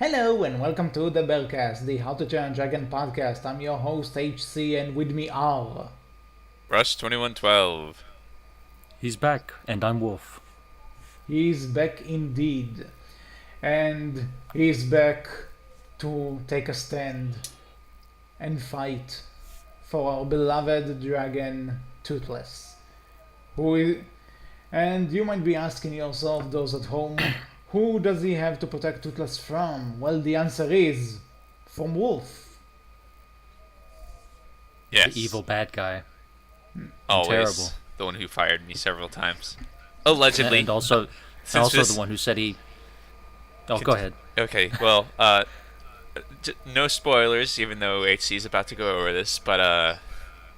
Hello and welcome to the Berkcast, the How to Train a Dragon podcast. I'm your host HC and with me are... Rush 2112. He's back, and I'm Wolf. He's back indeed. And he's back to take a stand and fight for our beloved dragon Toothless. And you might be asking yourself, those at home, who does he have to protect Toothless from? Well, the answer is from Wolf. Yes. The evil bad guy. Always. Terrible. The one who fired me several times. Allegedly. And also this- the one who said he... Oh, go ahead. Okay, well, no spoilers, even though HC is about to go over this, but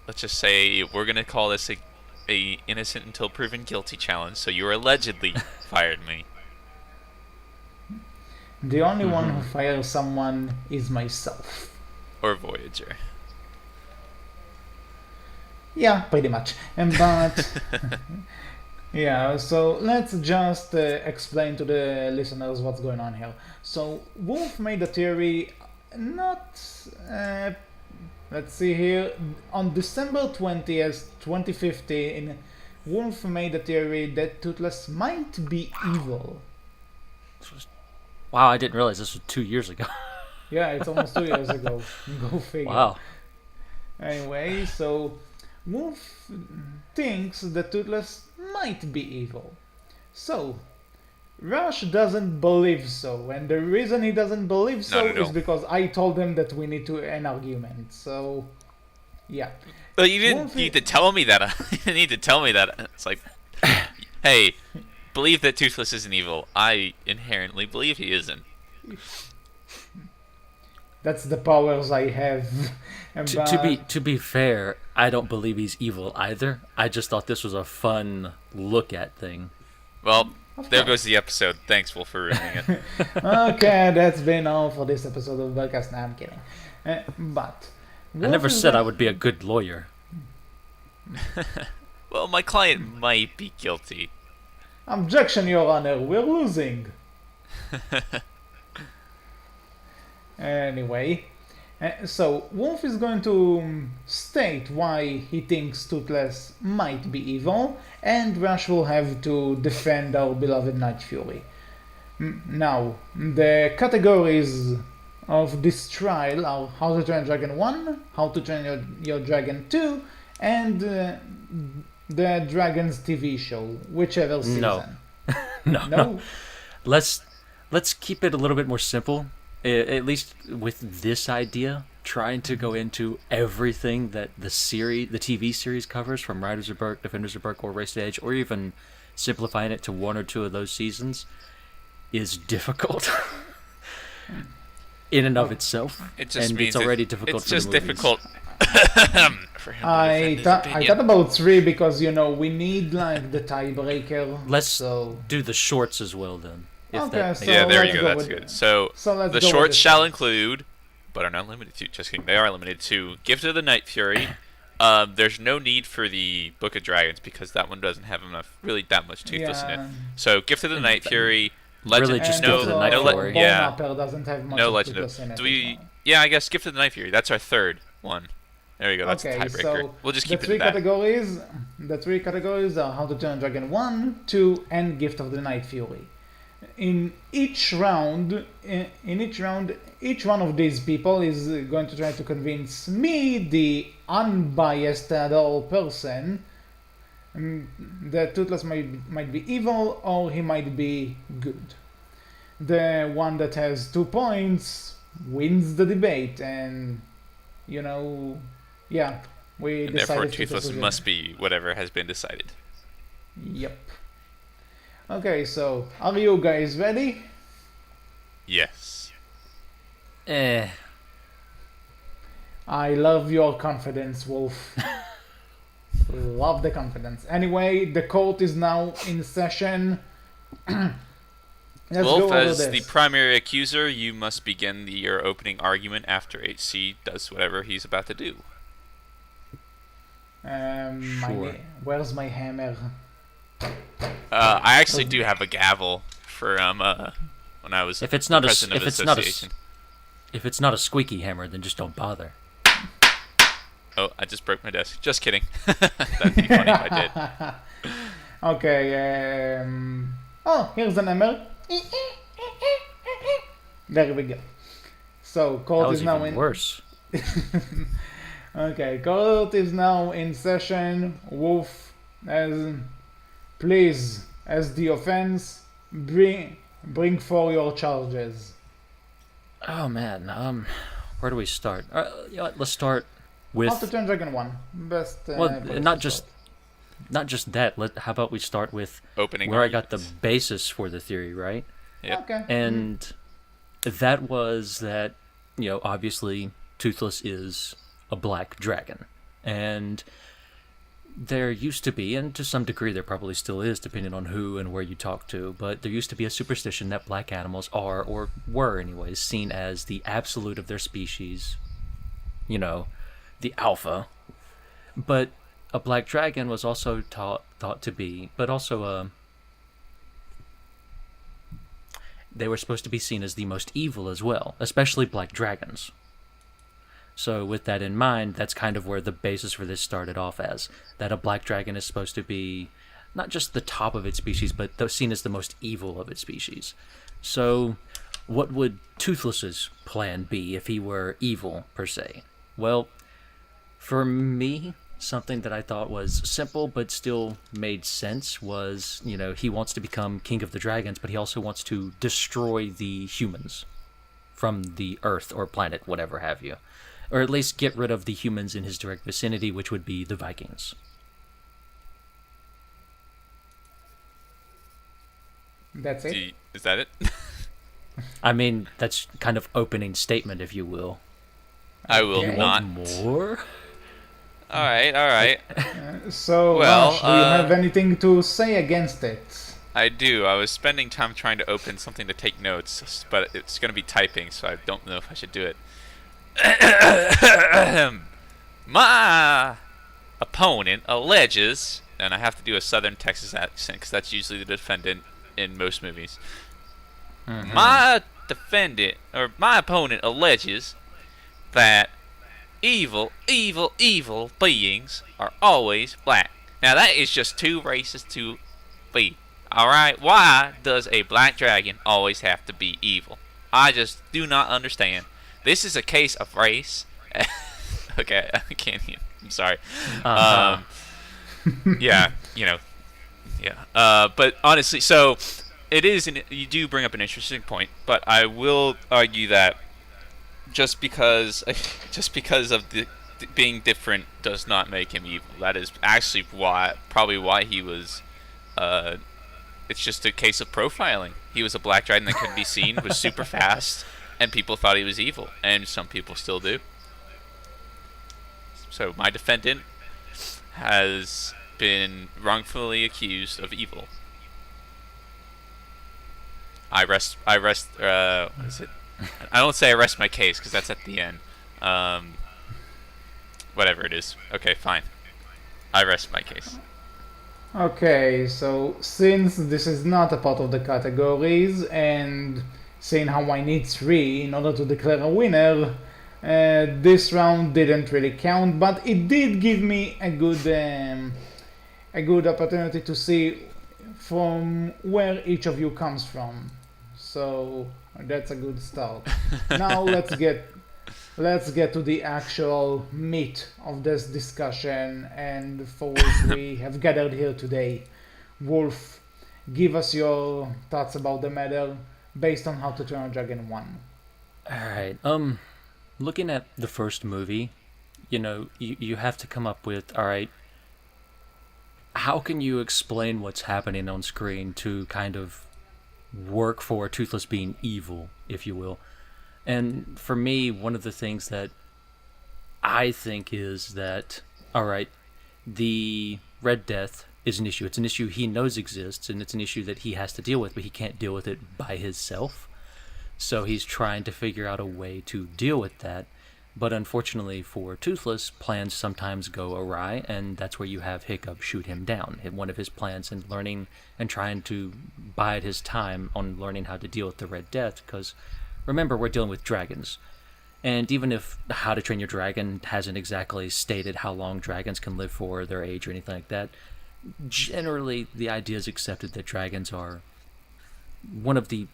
let's just say we're going to call this a innocent until proven guilty challenge, so you allegedly fired me. The only one who fires someone is myself. Or Voyager. Yeah, pretty much. But yeah, so let's just explain to the listeners what's going on here. So Wolf made a theory, not let's see here, on December 20th, 2015, Wolf made a theory that Toothless might be evil. Wow, I didn't realize this was 2 years ago. Yeah, it's almost 2 years ago. Go figure. Wow. Anyway, so Wolf thinks that Toothless might be evil. So, Rush doesn't believe so, and the reason he doesn't believe so No. is because I told him that we need to an argument. So, yeah. Well, you didn't Wolf need to tell me that. You didn't need to tell me that. It's like, hey, believe that Toothless isn't evil. I inherently believe he isn't. That's the powers I have. To be fair, I don't believe he's evil either. I just thought this was a fun look at thing. Well, there goes the episode. Thanks, Wolf, for ruining it. Okay, that's been all for this episode of Berkcast. No, I'm kidding. But I Wolf never is said like- I would be a good lawyer. Well, my client might be guilty. Objection, Your Honor, we're losing. Anyway, so Wolf is going to state why he thinks Toothless might be evil, and Rush will have to defend our beloved Night Fury. Now, the categories of this trial are How to Train Dragon 1, How to Train Your Dragon 2, and the Dragon's TV show, whichever season. No. No? Let's keep it a little bit more simple. At least with this idea, trying to go into everything that the TV series covers, from Riders of Berk, Defenders of Berk, or Race to Edge, or even simplifying it to one or two of those seasons, is difficult in and of itself. It just and means it's already difficult. It's for just the movies. difficult for him to I defend his thought opinion. about 3 because we need like the tiebreaker. Let's so do the shorts as well then. If Okay, that so- makes Yeah, there let's you go go. That's with- good. So let's the go with shorts this shall one. include, but are not limited to. Just kidding. They are limited to Gift of the Night Fury. There's no need for the Book of Dragons because that one doesn't have really that much Toothless in Yeah. it. So Gift of the Night Fury, Legend. Really just And Gift of the Night Fury. Yeah. Bone doesn't have much No of Legend Toothless in of. it Do as we? well. Yeah, I guess Gift of the Night Fury. That's our third one. There you go. That's Okay, the tiebreaker. so We'll just the keep it three at that. categories. The 3 categories are How to Train a Dragon 1, 2, and Gift of the Night Fury. In each round, each one of these people is going to try to convince me, the unbiased adult person, that Toothless might be evil or he might be good. The one that has 2 points wins the debate, and yeah, we And therefore, decided to Toothless proceed. must be whatever has been decided. Yep. Okay, so are you guys ready? Yes. Eh. I love your confidence, Wolf. Love the confidence. Anyway, the court is now in session. Let's go Wolf, over as this. the primary accuser, you must begin your opening argument after HC does whatever he's about to do. Sure. Where's my hammer? I actually do have a gavel for when I was If it's not a president of the if it's not association. if it's not a squeaky hammer, then just don't bother. Oh, I just broke my desk. Just kidding. That'd be funny if I did. Okay. Oh, here's an hammer. There we go. So That court was is now even in. worse. Okay, court is now in session. Wolf, please, as the offense, bring for your charges. Oh man, where do we start? You know what, let's start How to with Train Dragon 1. Best. well, place not to just start. that. How about we start with Opening where I got the arguments. basis for the theory, right? Yep. Okay. And that was that, obviously Toothless is a black dragon. And there used to be, and to some degree there probably still is, depending on who and where you talk to, but there used to be a superstition that black animals are, or were anyways, seen as the absolute of their species, the alpha. But a black dragon was also thought to be, but also they were supposed to be seen as the most evil as well, especially black dragons. So with that in mind, that's kind of where the basis for this started off as, that a black dragon is supposed to be not just the top of its species, but seen as the most evil of its species. So what would Toothless's plan be if he were evil, per se? Well, for me, something that I thought was simple but still made sense was, he wants to become king of the dragons, but he also wants to destroy the humans from the earth or planet, whatever have you. Or at least get rid of the humans in his direct vicinity, which would be the Vikings. That's it. Is that it? I mean, that's kind of opening statement, if you will. I will Okay. not. More? All right. So, Well, Rush, do you have anything to say against it? I do. I was spending time trying to open something to take notes, but it's going to be typing, so I don't know if I should do it. My opponent alleges, and I have to do a Southern Texas accent because that's usually the defendant in most movies. Mm-hmm. My opponent alleges that evil beings are always black. Now that is just too racist to be. Alright, why does a black dragon always have to be evil? I just do not understand. This is a case of race. Okay, I can't even. I'm sorry. Uh-huh. Yeah. But honestly, so it is. You do bring up an interesting point, but I will argue that just because of the being different does not make him evil. That is actually probably why he was. It's just a case of profiling. He was a black dragon that could be seen, was super fast, and people thought he was evil, and some people still do. So my defendant has been wrongfully accused of evil. I rest. What is it? I don't say I rest my case because that's at the end. Whatever it is. Okay, fine. I rest my case. Okay, so since this is not a part of the categories, and seeing how I need 3 in order to declare a winner, this round didn't really count, but it did give me a good opportunity to see from where each of you comes from. So that's a good start. Now let's get to the actual meat of this discussion and for which we have gathered here today. Wolf, give us your thoughts about the matter based on How to Train a Dragon 1. Alright, looking at the first movie, you have to come up with, alright, how can you explain what's happening on screen to kind of work for Toothless being evil, if you will? And for me, one of the things that I think is that, alright, the Red Death is an issue. It's an issue he knows exists, and it's an issue that he has to deal with, but he can't deal with it by himself. So he's trying to figure out a way to deal with that. But unfortunately for Toothless, plans sometimes go awry, and that's where you have Hiccup shoot him down. One of his plans in learning and trying to bide his time on learning how to deal with the Red Death, because remember, we're dealing with dragons. And even if How to Train Your Dragon hasn't exactly stated how long dragons can live for, their age, or anything like that, generally the idea is accepted that dragons are one of the,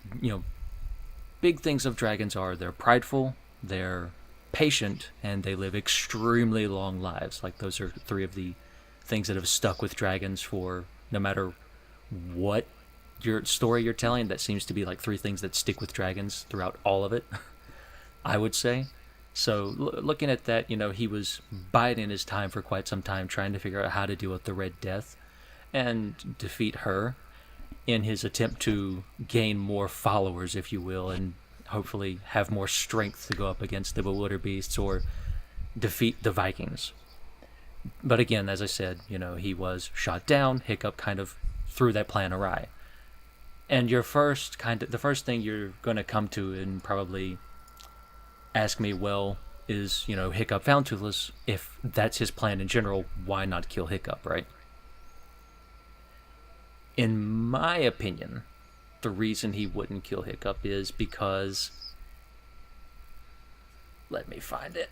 big things of dragons are they're prideful, they're patient, and they live extremely long lives. Like, those are three of the things that have stuck with dragons for no matter what your story you're telling. That seems to be like three things that stick with dragons throughout all of it, I would say. So looking at that, he was biding his time for quite some time, trying to figure out how to deal with the Red Death and defeat her in his attempt to gain more followers, if you will, and hopefully have more strength to go up against the Bewilder Beasts or defeat the Vikings. But again, as I said, he was shot down. Hiccup kind of threw that plan awry. And the first thing you're going to come to and probably ask me, well, is, Hiccup found Toothless. If that's his plan in general, why not kill Hiccup, right? In my opinion, the reason he wouldn't kill Hiccup is because... Let me find it.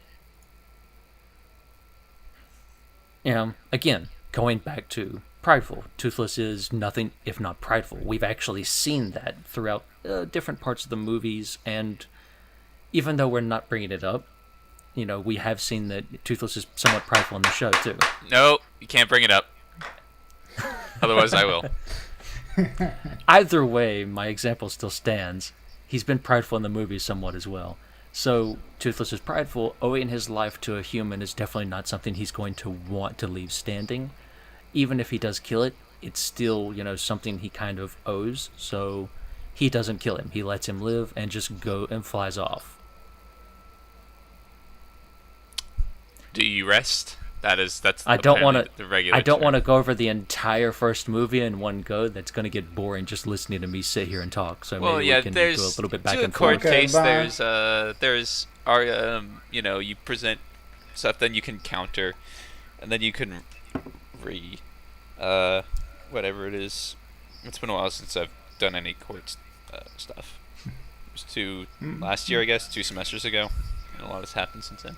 Again, going back to prideful. Toothless is nothing if not prideful. We've actually seen that throughout different parts of the movies, and even though we're not bringing it up, we have seen that Toothless is somewhat prideful in the show, too. No, you can't bring it up. Otherwise, I will. Either way, my example still stands. He's been prideful in the movies somewhat as well. So, Toothless is prideful. Owing his life to a human is definitely not something he's going to want to leave standing. Even if he does kill it, it's still, something he kind of owes. So, he doesn't kill him. He lets him live and just go and flies off. Do you rest? That's I don't want the regular. I don't term. want to go over the entire first movie in one go. That's going to get boring just listening to me sit here and talk. So maybe we can go a little bit back and court forth. case. Okay, There's you present stuff, then you can counter, and then you can whatever it is. It's been a while since I've done any court stuff. It was last year, I guess, 2 semesters ago, and a lot has happened since then.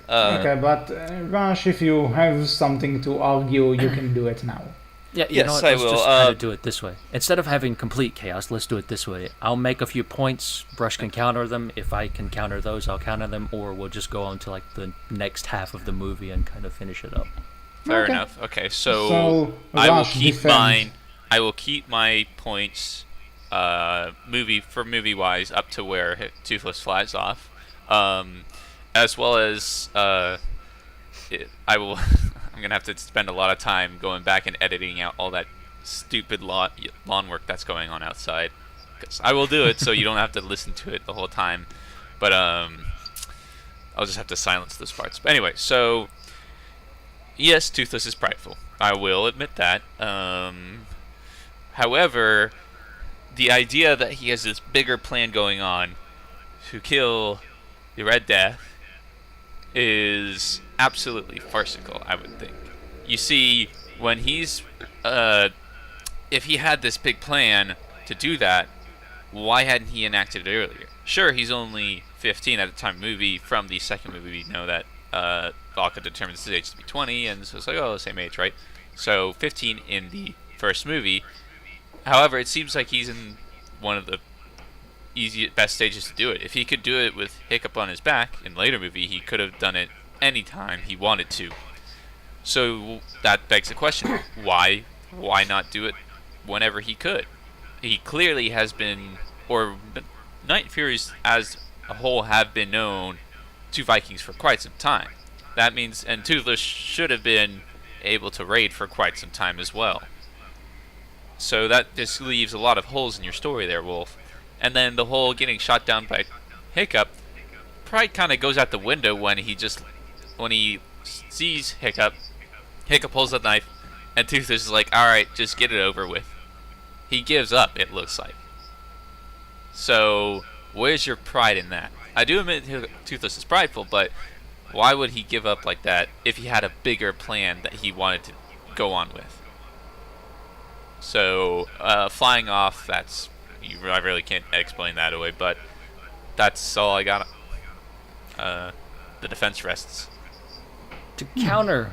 Okay, but Rash, if you have something to argue, you can do it now. Yeah, Yes, know what? I Let's will. just kind of do it this way. Instead of having complete chaos, let's do it this way. I'll make a few points. Brush can counter them. If I can counter those, I'll counter them. Or we'll just go on to like the next half of the movie and kind of finish it up. Fair Okay. enough. Okay, so I will Rash, keep defend. mine. I will keep my points, movie wise, up to where Toothless flies off, as well as I will. I'm gonna have to spend a lot of time going back and editing out all that stupid lawn work that's going on outside. 'Cause I will do it, so you don't have to listen to it the whole time. But I'll just have to silence those parts. But anyway, so yes, Toothless is prideful. I will admit that. However, the idea that he has this bigger plan going on to kill the Red Death is absolutely farcical, I would think. You see, when he's if he had this big plan to do that, why hadn't he enacted it earlier? Sure, he's only 15 at the time of the movie. From the second movie, we know that Valka determines his age to be 20, and so it's like, oh, same age, right? So 15 in the first movie. However, it seems like he's in one of the best stages to do it. If he could do it with Hiccup on his back in the later movie, he could have done it anytime he wanted to. So that begs the question, why not do it whenever he could? He clearly has been, or Night Furies as a whole have been known to Vikings for quite some time. That means, and Toothless should have been able to raid for quite some time as well. So that just leaves a lot of holes in your story there, Wolf. And then the whole getting shot down by Hiccup probably kind of goes out the window when he sees Hiccup pulls a knife, and Toothless is like, alright, just get it over with. He gives up, it looks like. So, where's your pride in that? I do admit Toothless is prideful, but why would he give up like that if he had a bigger plan that he wanted to go on with? So, flying off, I really can't explain that away, but that's all I got. The defense rests. To counter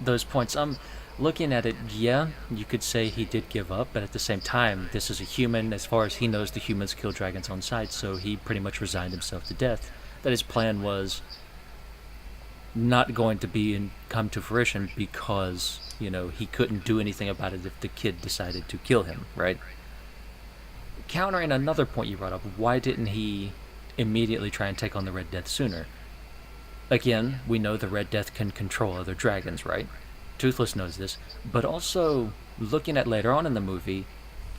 those points, I'm looking at it, yeah, you could say he did give up, but at the same time, this is a human. As far as he knows, the humans kill dragons on sight, so he pretty much resigned himself to death. That his plan was not going to come to fruition because, he couldn't do anything about it if the kid decided to kill him, right? Countering another point you brought up, why didn't he immediately try and take on the Red Death sooner? Again, we know the Red Death can control other dragons, right? Toothless knows this, but also, looking at later on in the movie,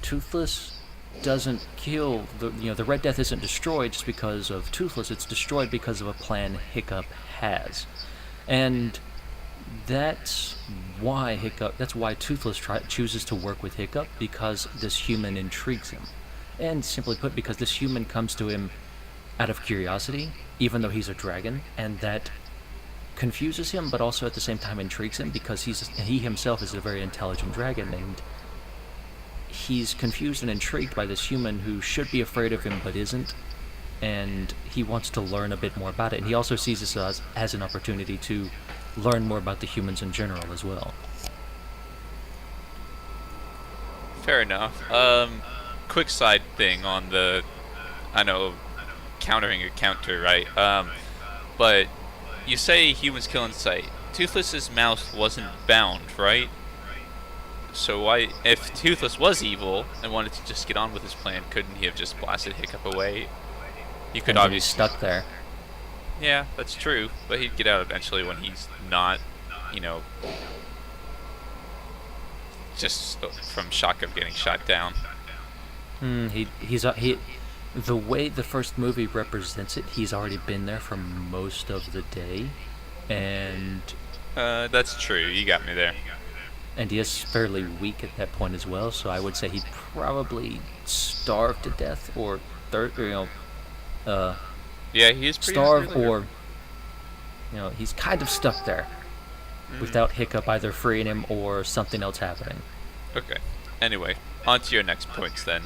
Toothless doesn't kill, the Red Death isn't destroyed just because of Toothless, it's destroyed because of a plan Hiccup has. And that's why Toothless chooses to work with Hiccup, because this human intrigues him. And simply put, because this human comes to him out of curiosity, even though he's a dragon, and that confuses him, but also at the same time intrigues him, because he himself is a very intelligent dragon, and he's confused and intrigued by this human who should be afraid of him but isn't, and he wants to learn a bit more about it. And he also sees this as an opportunity to learn more about the humans in general as well. Fair enough. Quick side thing on I know, countering a counter, right? But you say humans kill in sight. Toothless's mouth wasn't bound, right? So why, if Toothless was evil and wanted to just get on with his plan, couldn't he have just blasted Hiccup away? You could obviously stuck there. Yeah, that's true. But he'd get out eventually when he's not, just from shock of getting shot down. The way the first movie represents it, he's already been there for most of the day, and that's true. You got me there. And he is fairly weak at that point as well. So I would say he'd probably starved to death, or yeah, he is pretty starved, or he's kind of stuck there without Hiccup either freeing him or something else happening. Okay. Anyway, on to your next points then.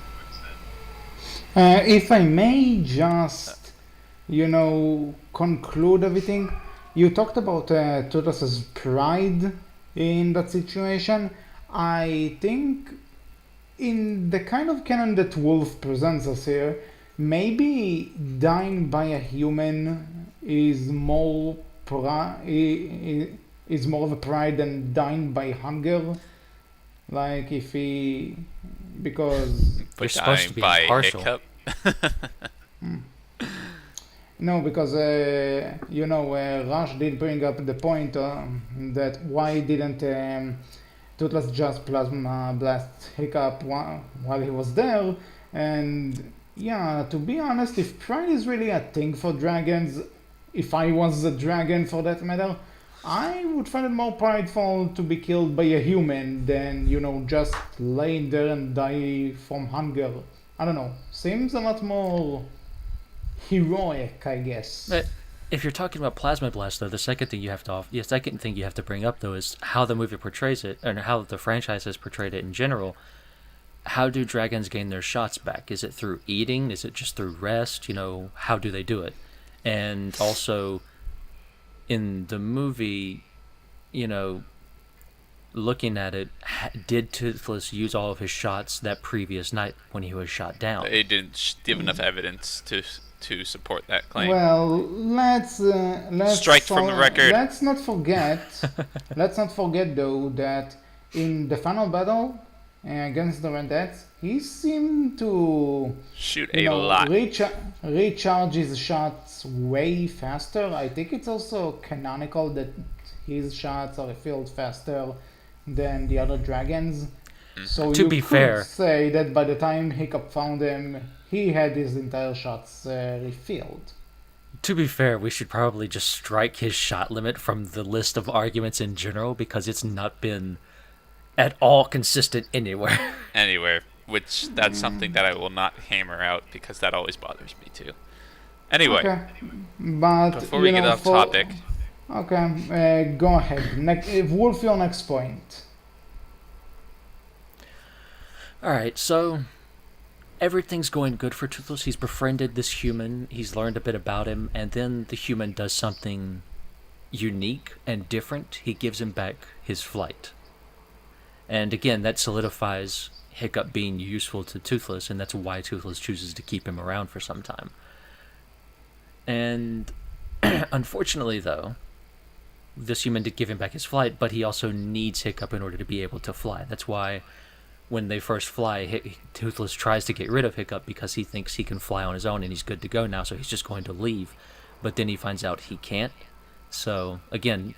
If I may just, conclude everything. You talked about Toothless's pride in that situation. I think in the kind of canon that Wolf presents us here, maybe dying by a human is more of a pride than dying by hunger. Like if he, because you're supposed to be impartial. Hiccup. No, because Rush did bring up the point that why didn't Toothless just plasma blast Hiccup while he was there? And yeah, to be honest, if pride is really a thing for dragons, if I was a dragon for that matter, I would find it more prideful to be killed by a human than, just laying there and die from hunger. I don't know. Seems a lot more heroic, I guess. But if you're talking about plasma blast, though, the second thing you have to bring up, though, is how the movie portrays it, and how the franchise has portrayed it in general. How do dragons gain their shots back? Is it through eating? Is it just through rest? How do they do it? And also, in the movie, looking at it, did Toothless use all of his shots that previous night when he was shot down? They didn't give enough evidence to support that claim. Well, let's strike from the record. Let's not forget though that in the final battle against the Red Death, he seemed to shoot a lot. Recharge his shots way faster. I think it's also canonical that his shots are refilled faster than the other dragons. So to you be could fair, say that by the time Hiccup found him, he had his entire shots refilled. To be fair, we should probably just strike his shot limit from the list of arguments in general, because it's not been at all consistent anywhere. Anywhere, which that's something that I will not hammer out, because that always bothers me too. Anyway, Okay, but before we get off topic, Okay, go ahead. Wolf, your next point. All right, so everything's going good for Toothless. He's befriended this human. He's learned a bit about him, and then the human does something unique and different. He gives him back his flight. And again, that solidifies Hiccup being useful to Toothless, and that's why Toothless chooses to keep him around for some time. And unfortunately, though, this human did give him back his flight, but he also needs Hiccup in order to be able to fly. That's why when they first fly, Toothless tries to get rid of Hiccup because he thinks he can fly on his own and he's good to go now, so he's just going to leave. But then he finds out he can't. So, again,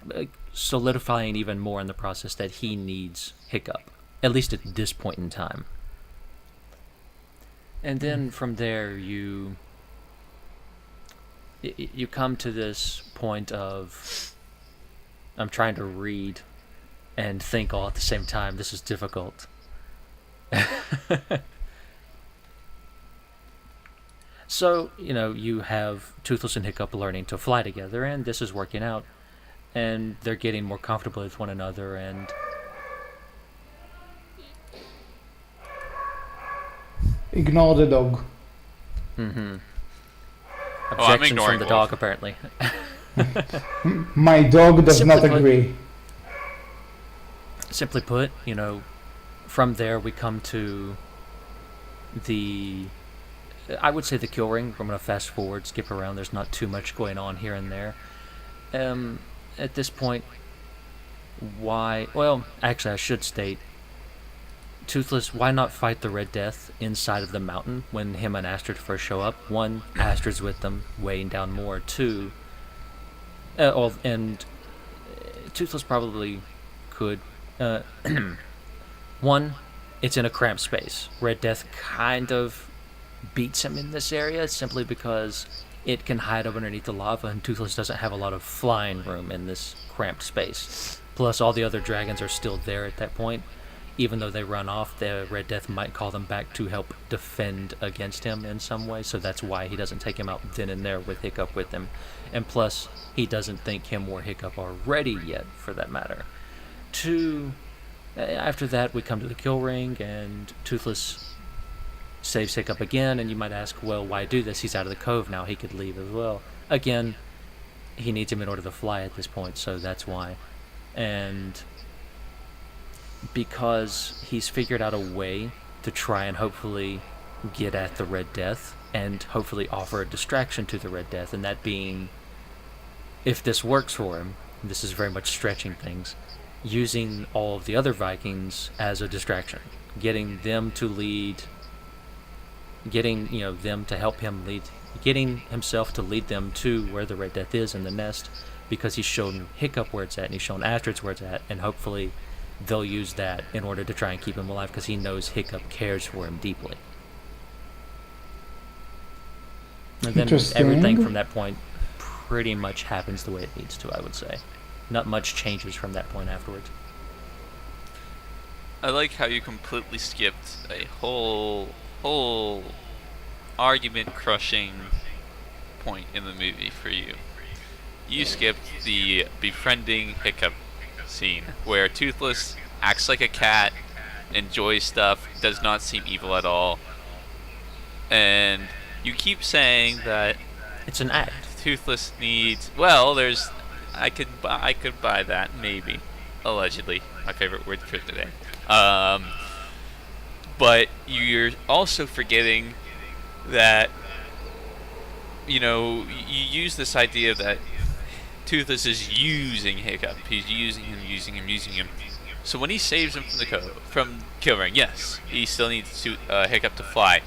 solidifying even more in the process that he needs Hiccup, at least at this point in time. And then from there, you come to this point of... I'm trying to read and think all at the same time. This is difficult. So, you have Toothless and Hiccup learning to fly together, and this is working out. And they're getting more comfortable with one another, and... Ignore the dog. Mm-hmm. Oh, I'm Objection from ignoring the Wolf. dog, apparently. My dog does Simply not put- agree. Simply put, from there we come to I would say the kill ring. I'm going to fast forward, skip around. There's not too much going on here and there. At this point, well, actually I should state, Toothless, why not fight the Red Death inside of the mountain when him and Astrid first show up? One, Astrid's with them, weighing down more. Two, and Toothless probably could. One, it's in a cramped space. Red Death kind of beats him in this area simply because it can hide up underneath the lava, and Toothless doesn't have a lot of flying room in this cramped space. Plus, all the other dragons are still there at that point. Even though they run off, the Red Death might call them back to help defend against him in some way, so that's why he doesn't take him out then and there with Hiccup with him. And plus, he doesn't think him or Hiccup are ready yet, for that matter. After that, we come to the kill ring, and Toothless saves Hiccup again, and you might ask, well, why do this? He's out of the cove now, he could leave as well. Again, he needs him in order to fly at this point, so that's why. And because he's figured out a way to try and hopefully get at the Red Death, and hopefully offer a distraction to the Red Death, and that being, if this works for him, this is very much stretching things, using all of the other Vikings as a distraction, getting them to lead, them to help him lead, getting himself to lead them to where the Red Death is in the nest, because he's shown Hiccup where it's at, and he's shown Astrid's where it's at, and hopefully they'll use that in order to try and keep him alive, because he knows Hiccup cares for him deeply. And then everything from that point pretty much happens the way it needs to, I would say. Not much changes from that point afterwards. I like how you completely skipped a whole argument-crushing point in the movie for you. You skipped the befriending Hiccup scene, where Toothless acts like a cat, enjoys stuff, does not seem evil at all, and you keep saying that It's an act. Toothless needs... Well, there's... I could buy that, maybe. Allegedly. My favorite word for today. But you're also forgetting that, you use this idea that Toothless is using Hiccup. He's using him. So when he saves him from kill ring, yes, he still needs Hiccup to fly.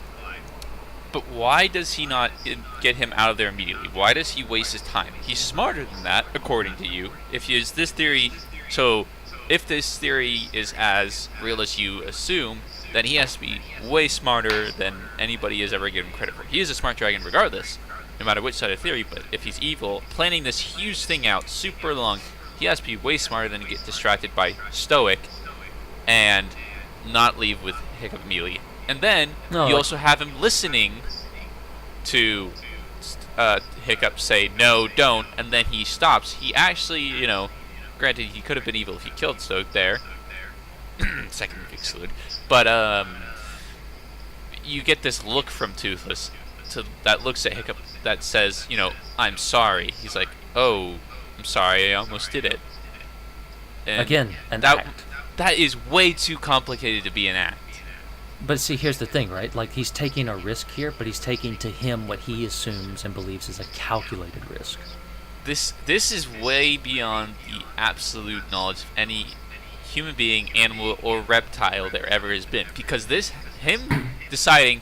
But why does he not get him out of there immediately? Why does he waste his time? He's smarter than that, according to you. If this theory is as real as you assume, then he has to be way smarter than anybody has ever given credit for. He is a smart dragon regardless, no matter which side of the theory, but if he's evil, planning this huge thing out super long, he has to be way smarter than to get distracted by Stoic and not leave with Hiccup immediately. And then you also have him listening to Hiccup say no, don't, and then he stops. He actually, granted he could have been evil if he killed Stoke there. Second big salute, but you get this look from Toothless that looks at Hiccup that says, I'm sorry. He's like, oh, I'm sorry, I almost did it. And Again, an act. That is way too complicated to be an act. But see, here's the thing, right? Like, he's taking a risk here, but he's taking to him what he assumes and believes is a calculated risk. This is way beyond the absolute knowledge of any human being, animal, or reptile there ever has been. Because him deciding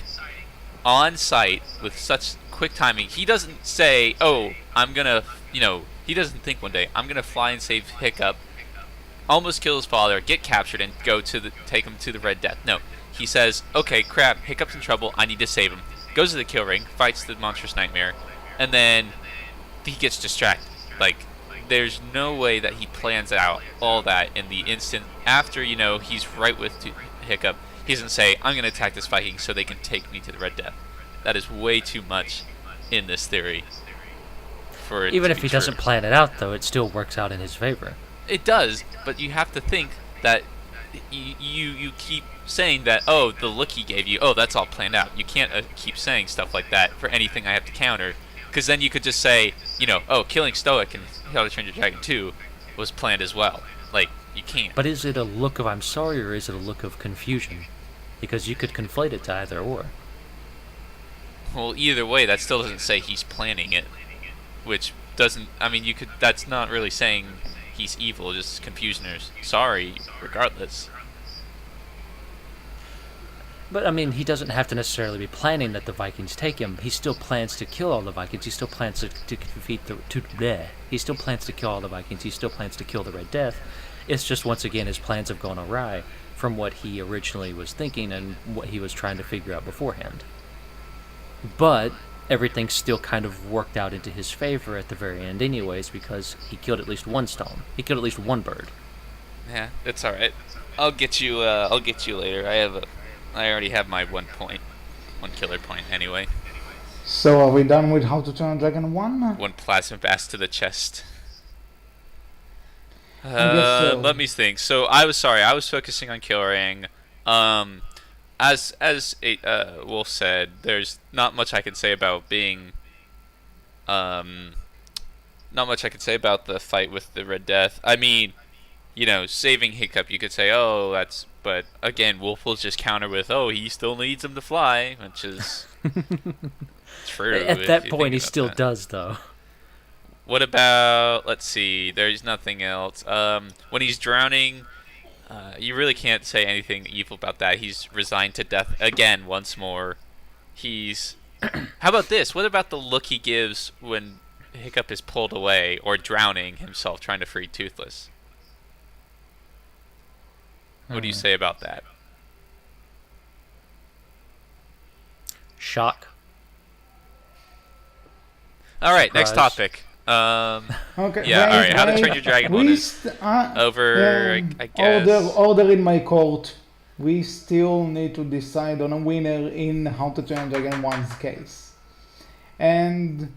on site with such quick timing, he doesn't say, oh, I'm gonna, he doesn't think one day, I'm gonna fly and save Hiccup, almost kill his father, get captured, and take him to the Red Death. No. He says, okay, crap, Hiccup's in trouble, I need to save him. Goes to the kill ring, fights the monstrous nightmare, and then he gets distracted. Like, there's no way that he plans out all that in the instant after, he's right with Hiccup. He doesn't say, I'm going to attack this Viking so they can take me to the Red Death. That is way too much in this theory. For it Even to if be he true. doesn't plan it out, though, it still works out in his favor. It does, but you have to think that you keep saying that, oh, the look he gave you, oh, that's all planned out. You can't keep saying stuff like that for anything I have to counter, because then you could just say, oh, killing Stoic in How to Train Your Dragon 2 was planned as well. Like, you can't. But is it a look of I'm sorry, or is it a look of confusion? Because you could conflate it to either or. Well, either way, that still doesn't say he's planning it, which doesn't, that's not really saying he's evil, just confusion or sorry, regardless. But, he doesn't have to necessarily be planning that the Vikings take him. He still plans to kill all the Vikings. He still plans to defeat He still plans to kill all the Vikings. He still plans to kill the Red Death. It's just, once again, his plans have gone awry from what he originally was thinking and what he was trying to figure out beforehand. But everything still kind of worked out into his favor at the very end anyways, because he killed at least one stone. He killed at least one bird. Yeah, it's alright. I'll get you later. I already have my one killer point anyway. So are we done with How to Train a Dragon 1? One plasma blast to the chest. I guess so. Let me think. So I was focusing on kill ring. As Wolf said, there's not much I can say about not much I could say about the fight with the Red Death. Saving Hiccup, you could say, oh, but again, Wolf will just counter with, oh, he still needs him to fly, which is true. At that point, he still does, though. What about, let's see, there's nothing else. When he's drowning, you really can't say anything evil about that. He's resigned to death again, once more. How about this? What about the look he gives when Hiccup is pulled away, or drowning himself trying to free Toothless? What do you say about that? Shock. All right, next Surprise. topic. Okay. Yeah, guys, all right. How to guys, Train Your Dragon we 1 is over, I guess. Order in my court. We still need to decide on a winner in How to Train Your Dragon 1's case. And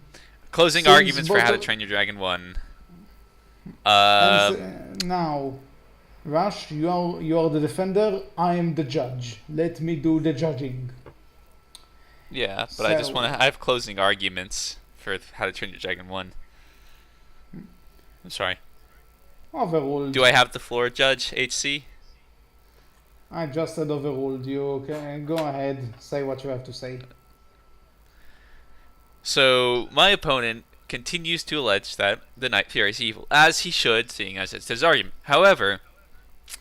Closing since arguments for both How to of- Train Your Dragon 1. now, Rush, you are the defender. I am the judge. Let me do the judging. Yeah, but I just So- I have closing arguments for How to Train Your Dragon 1. I'm sorry. Overruled. Do I have the floor, Judge HC? I just said overruled you. Okay, go ahead. Say what you have to say. So, my opponent continues to allege that the Night Fury is evil, as he should, seeing as it's his argument. However,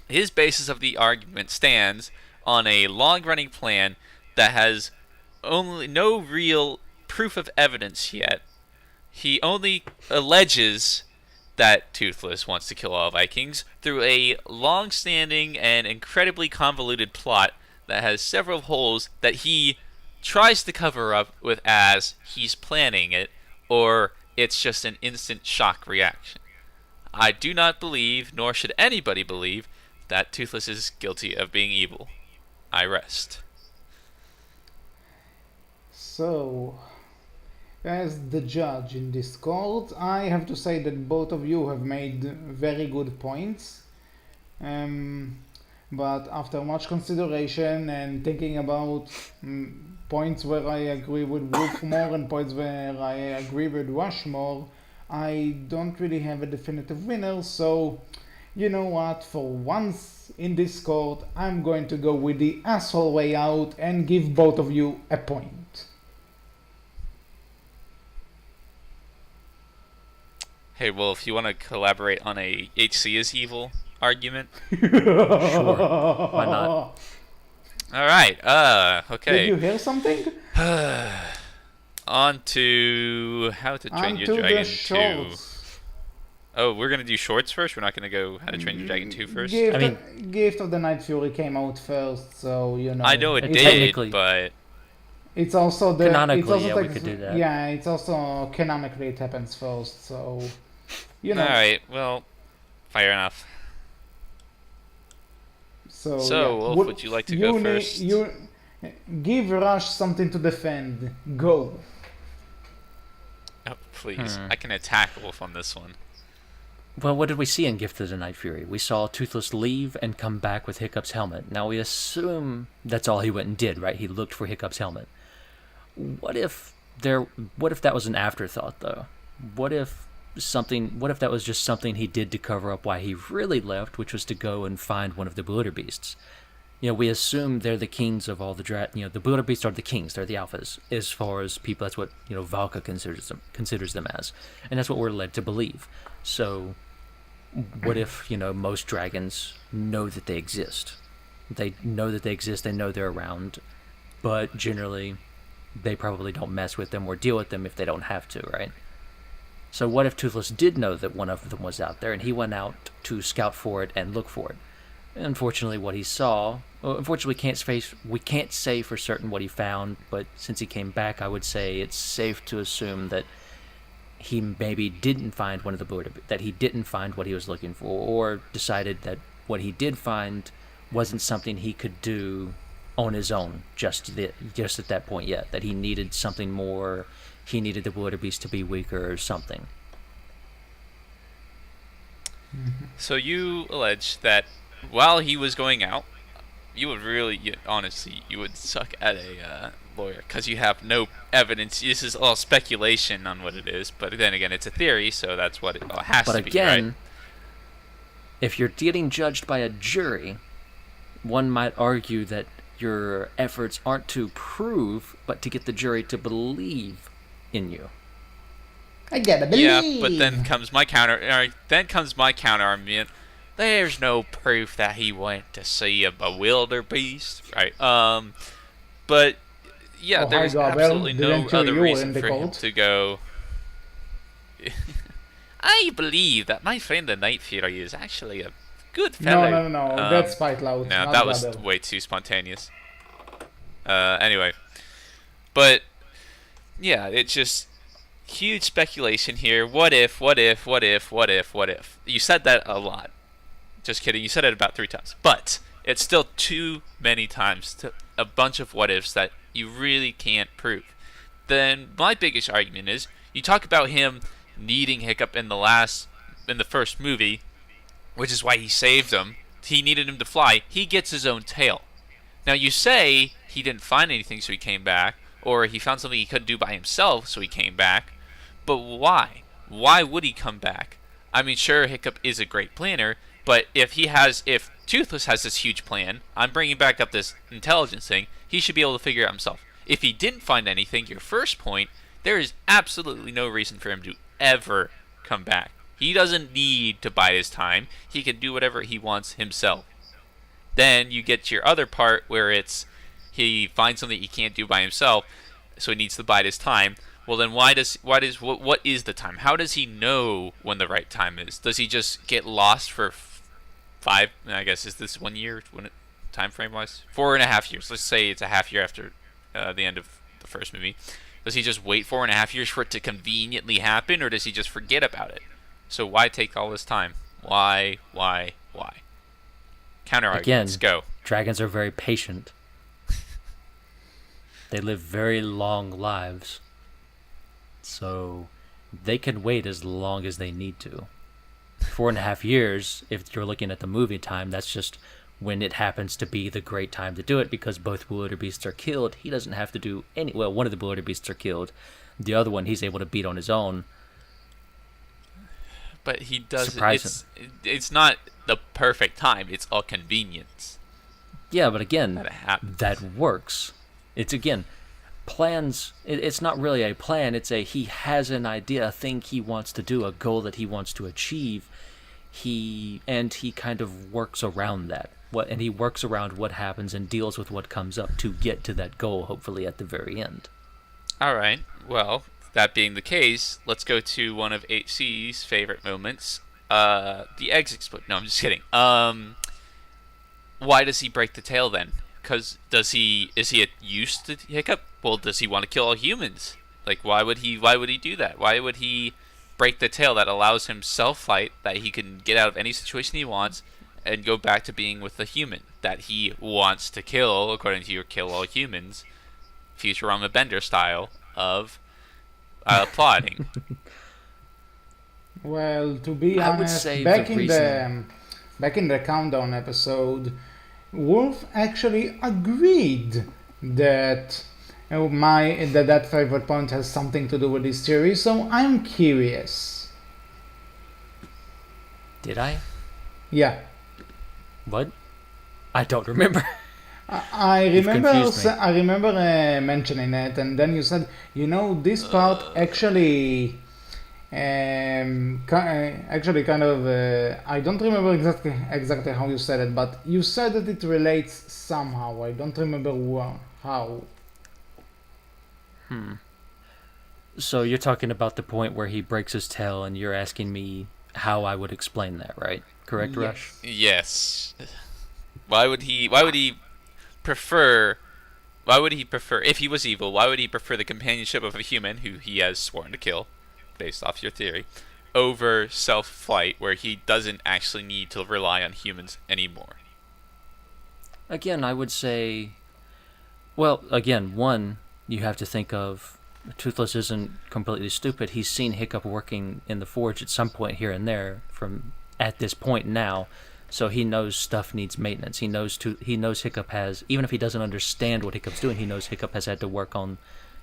his basis of the argument stands on a long-running plan that has only no real proof of evidence yet. He only alleges that Toothless wants to kill all Vikings through a long-standing and incredibly convoluted plot that has several holes that he tries to cover up with as he's planning it, or it's just an instant shock reaction. I do not believe, nor should anybody believe, that Toothless is guilty of being evil. I rest. So, as the judge in this court, I have to say that both of you have made very good points. Um, but after much consideration and thinking about points where I agree with Wolf more and points where I agree with Rush more, I don't really have a definitive winner. So, you know what? For once in this court, I'm going to go with the asshole way out and give both of you a point. Hey, Wolf, you want to collaborate on a HC is evil argument? Sure. Why not? All right. Did Okay. you hear something? On to How to Train Your Onto the Dragon 2. shorts. Oh, we're gonna do shorts first. We're not gonna go How to Train Your Dragon 2 first. Gift of the Night Fury came out first, so you know. I know it It's did, technically- but It's also the Canonically, it's also yeah, we could do that. Yeah, it's also canonically it happens first, so you know. all right. Well, fair enough. So, So, yeah. Wolf, would you like to go first? You give Rush something to defend. Go. Oh, please. I can attack Wolf on this one. Well, what did we see in Gift of the Night Fury? We saw Toothless leave and come back with Hiccup's helmet. Now we assume that's all he went and did, right? He looked for Hiccup's helmet. What if that was an afterthought, though? What if that was just something he did to cover up why he really left, which was to go and find one of the Wildebeests? You know, we assume they're the kings of all the the Wildebeests are the kings, they're the alphas. As far as people, that's what, Valka considers them as. And that's what we're led to believe. So, what if, most dragons know that they exist? They know that they exist, they know they're around, but generally, they probably don't mess with them or deal with them if they don't have to, right? So what if Toothless did know that one of them was out there, and he went out to scout for it and look for it? Unfortunately, what he saw... Unfortunately, we can't say for certain what he found, but since he came back, I would say it's safe to assume that he maybe didn't find one of the Wildebeests, that he didn't find what he was looking for, or decided that what he did find wasn't something he could do on his own just at that point yet, that he needed something more, he needed the Wildebeest to be weaker or something. So you allege that while he was going out, you would honestly, you would suck at a lawyer because you have no evidence. This is all speculation on what it is, but then again, it's a theory, so that's what it has But to be, again, right? if you're getting judged by a jury, one might argue that your efforts aren't to prove, but to get the jury to believe in you. I gotta believe. Yeah, but then comes my counter. Argument. There's no proof that he went to see a bewildered-beast, right? But yeah, Oh, there's hi, Gabriel. absolutely no Didn't you other were in reason the for him cult? to go. I believe that my friend the Night Fury is actually a good fellow. No. That's quite loud. No, not that was Gabriel. way too spontaneous. Anyway, but yeah, it's just huge speculation here. What if? You said that a lot. Just kidding. You said it about 3 times, but it's still too many times. A bunch of what ifs that you really can't prove. Then my biggest argument is you talk about him needing Hiccup in the first movie, which is why he saved him. He needed him to fly. He gets his own tail. Now you say he didn't find anything, so he came back, or he found something he couldn't do by himself, so he came back. But why? Why would he come back? I mean, sure, Hiccup is a great planner, but if Toothless has this huge plan, I'm bringing back up this intelligence thing, he should be able to figure it out himself. If he didn't find anything, your first point, there is absolutely no reason for him to ever come back. He doesn't need to bide his time. He can do whatever he wants himself. Then you get your other part where it's he finds something he can't do by himself, so he needs to bide his time. Well, then what is the time? How does he know when the right time is? Does he just get lost for 5? I guess is this 1 year? Time frame wise, 4.5 years. Let's say it's a half year after the end of the first movie. Does he just wait 4.5 years for it to conveniently happen, or does he just forget about it? So why take all this time? Why? Counter arguments. Go. Dragons are very patient. They live very long lives. So they can wait as long as they need to. 4.5 years, if you're looking at the movie time, that's just when it happens to be the great time to do it, because both wildebeests are killed. He doesn't have to do any. Well, one of the wildebeests are killed. The other one he's able to beat on his own. But he does. Surprising. It's not the perfect time. It's all convenience. Yeah, but again, That it happens. that works. It's again, plans. It's not really a plan. It's he has an idea, a thing he wants to do, a goal that he wants to achieve. He kind of works around that. He works around what happens and deals with what comes up to get to that goal, hopefully at the very end. All right. Well, that being the case, let's go to one of HC's favorite moments. The eggs explode. No, I'm just kidding. Why does he break the tail then? Because is he used to Hiccup? Well, does he want to kill all humans? Like, why would he do that? Why would he break the tail that allows him self-fight, that he can get out of any situation he wants, and go back to being with the human that he wants to kill, according to your kill all humans, Futurama Bender style of plotting? Well, to be I would honest, say back the in reason- the countdown episode, Wolf actually agreed that that favorite point has something to do with this theory. So I'm curious. Did I? Yeah. What? I don't remember. I You've remember confused me. I remember mentioning it, and then you said, this part actually actually kind of I don't remember exactly how you said it, but you said that it relates somehow. I don't remember how. So you're talking about the point where he breaks his tail, and you're asking me how I would explain that, right? Correct, Yes. Rush? Yes. Why would he prefer, if he was evil, why would he prefer the companionship of a human who he has sworn to kill, based off your theory, over self-flight, where he doesn't actually need to rely on humans anymore? Again, I would say, well, again, one, you have to think of, Toothless isn't completely stupid. He's seen Hiccup working in the forge at some point here and there from at this point now, so he knows stuff needs maintenance. He knows Hiccup has, even if he doesn't understand what Hiccup's doing, he knows Hiccup has had to work on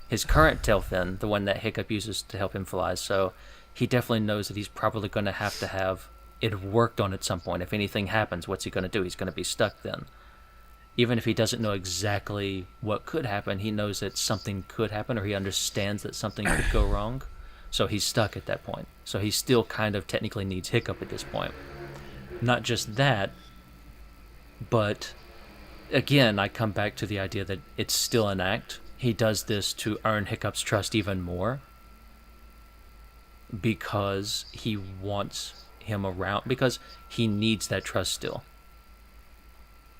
his current tail fin, the one that Hiccup uses to help him fly, so he definitely knows that he's probably going to have it worked on at some point. If anything happens, what's he going to do? He's going to be stuck then. Even if he doesn't know exactly what could happen, he knows that something could happen, or he understands that something could go wrong. So he's stuck at that point. So he still kind of technically needs Hiccup at this point. Not just that, but again, I come back to the idea that it's still an act. He does this to earn Hiccup's trust even more, because he wants him around, because he needs that trust still.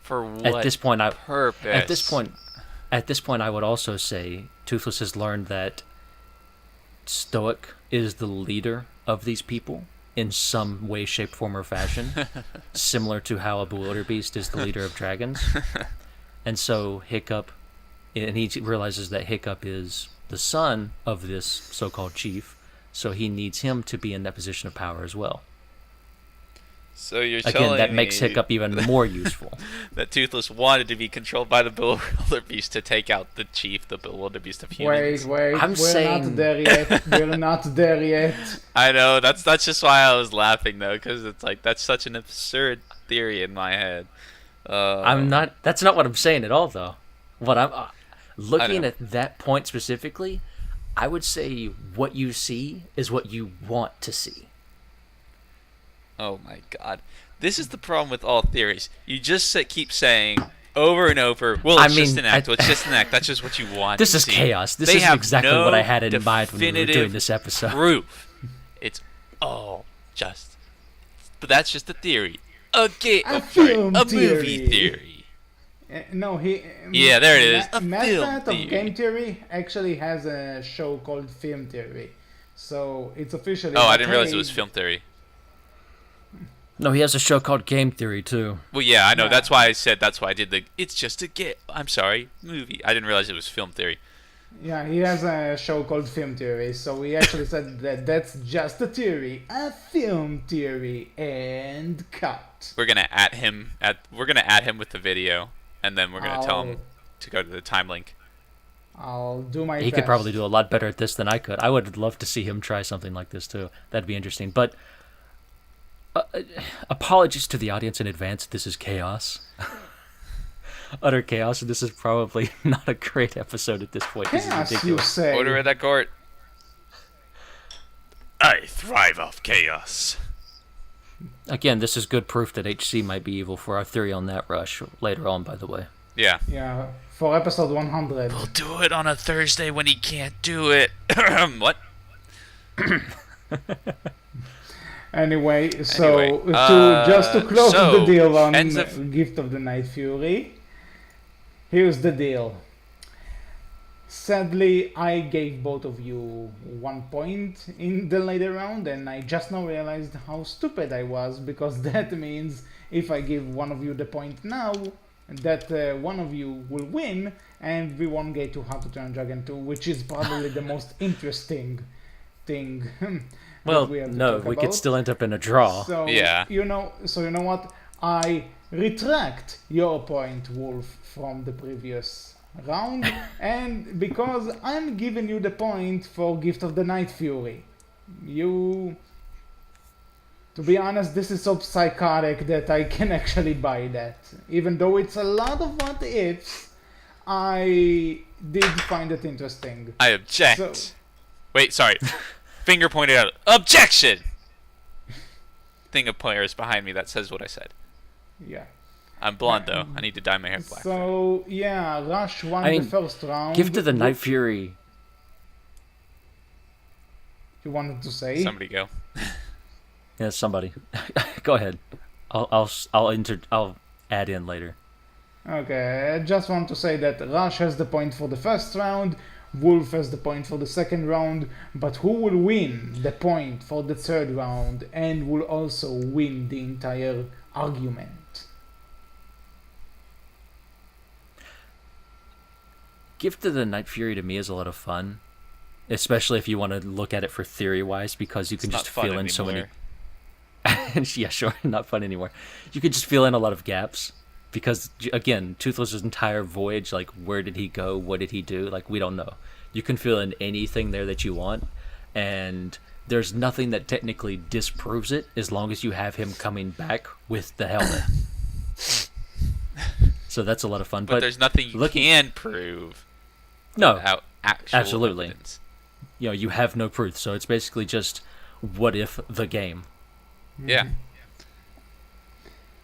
For what At this point, purpose? At this point, I would also say Toothless has learned that Stoic is the leader of these people in some way, shape, form, or fashion, similar to how a Bewilderbeast is the leader of dragons. And so Hiccup, and he realizes that Hiccup is the son of this so-called chief, so he needs him to be in that position of power as well. So you're Again, telling that makes me Hiccup even more useful. that Toothless wanted to be controlled by the Bewilderbeast to take out the chief, the Bewilderbeast of humans. Wait, I'm we're saying- not there yet. We're not there yet. I know, that's just why I was laughing, though, because it's like, that's such an absurd theory in my head. That's not what I'm saying at all, though. What I'm looking know. at that point specifically, I would say what you see is what you want to see. Oh my god. This is the problem with all theories. You just keep saying over and over, well, it's just an act, well, it's just an act. That's just what you want This to is see. chaos. This They isn't have exactly no what I had in mind when we were doing definitive this episode. Proof. It's all just. But that's just a theory. A film movie theory. theory. No, he. Yeah, there it is. A Matt film Pat theory. of Game Theory actually has a show called Film Theory, so it's officially. Oh, I didn't realize it hey, was film theory. No, he has a show called Game Theory, too. Well, yeah, I know. Yeah. That's why I did the. It's just a I'm sorry, movie. I didn't realize it was film theory. Yeah, he has a show called Film Theory, so he actually said that that's just a theory, a film theory, and cut. We're gonna add him with the video, and then we're gonna tell him I'll, to go to the time link. I'll do my He best. could probably do a lot better at this than I could. I would love to see him try something like this too. That'd be interesting. But apologies to the audience in advance. This is chaos. Utter chaos, and this is probably not a great episode at this point. This is Chaos, you ridiculous. say. Order it at court. I thrive off chaos. Again, this is good proof that HC might be evil for our theory on that rush later on, by the way. Yeah. Yeah, for episode 100. We'll do it on a Thursday when he can't do it. What? Anyway, Anyway, just to close so, the deal on ends of- Gift of the Night Fury, here's the deal. Sadly, I gave both of you 1 point in the later round, and I just now realized how stupid I was, because that means if I give one of you the point now, that one of you will win, and we won't get to How to Train Dragon 2, which is probably the most interesting thing. Well, we have to no, talk we about. could still end up in a draw. So Yeah. you know what? I retract your point, Wolf, from the previous round, and because I'm giving you the point for Gift of the Night Fury, to be honest, this is so psychotic that I can actually buy that. Even though it's a lot of what ifs, I did find it interesting. I object. So- Wait, sorry. Finger pointed out. Objection! Thing of players behind me that says what I said. Yeah. I'm blonde though. I need to dye my hair black. So yeah, Rush won I mean, the first round. Gift of the Night Fury. You wanted to say? Somebody go. Yeah, somebody. Go ahead. I'll add in later. Okay, I just want to say that Rush has the point for the first round, Wolf has the point for the second round, but who will win the point for the third round and will also win the entire argument? Gift of the Night Fury to me is a lot of fun, especially if you want to look at it for theory-wise, because you can It's just not fun fill in so many. anymore. Yeah, sure, not fun anymore. You can just fill in a lot of gaps because, again, Toothless's entire voyage, like, where did he go? What did he do? Like, we don't know. You can fill in anything there that you want, and there's nothing that technically disproves it as long as you have him coming back with the helmet. So that's a lot of fun. But there's nothing you can prove No, without actual absolutely. evidence. you know, you have no proof. So it's basically just what if the game. Yeah.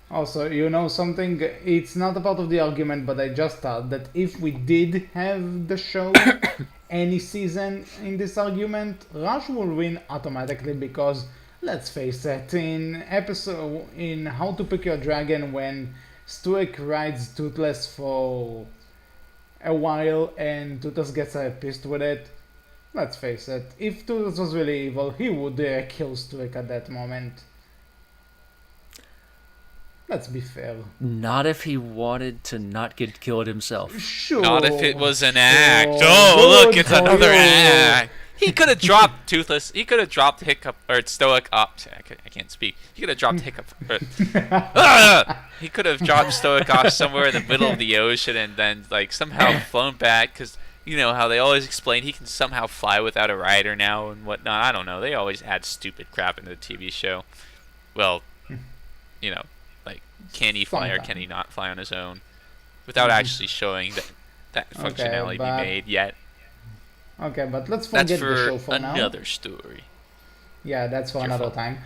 Also, you know something, it's not a part of the argument, but I just thought that if we did have the show any season in this argument, Rush will win automatically because, let's face it, in How to Pick Your Dragon, when Stuart rides Toothless for a while and Toothless gets pissed with it, let's face it, if Toothless was really evil, he would kill Stuart at that moment. Let's be fair. Not if he wanted to not get killed himself. Sure. Not if it was an act. Sure. Oh, look, Good it's for another you. act. He could have dropped Toothless. He could have dropped Hiccup or Stoic off. I can't speak. He could have dropped Hiccup. He could have dropped Stoic off somewhere in the middle of the ocean and then like somehow flown back because you know how they always explain he can somehow fly without a rider now and whatnot. I don't know. They always add stupid crap into the TV show. Well, you know, like can he fly or can he not fly on his own without actually showing that functionality but- be made yet. Okay, but let's forget That's the show for for now. another story. Yeah, that's for Your another fault. time.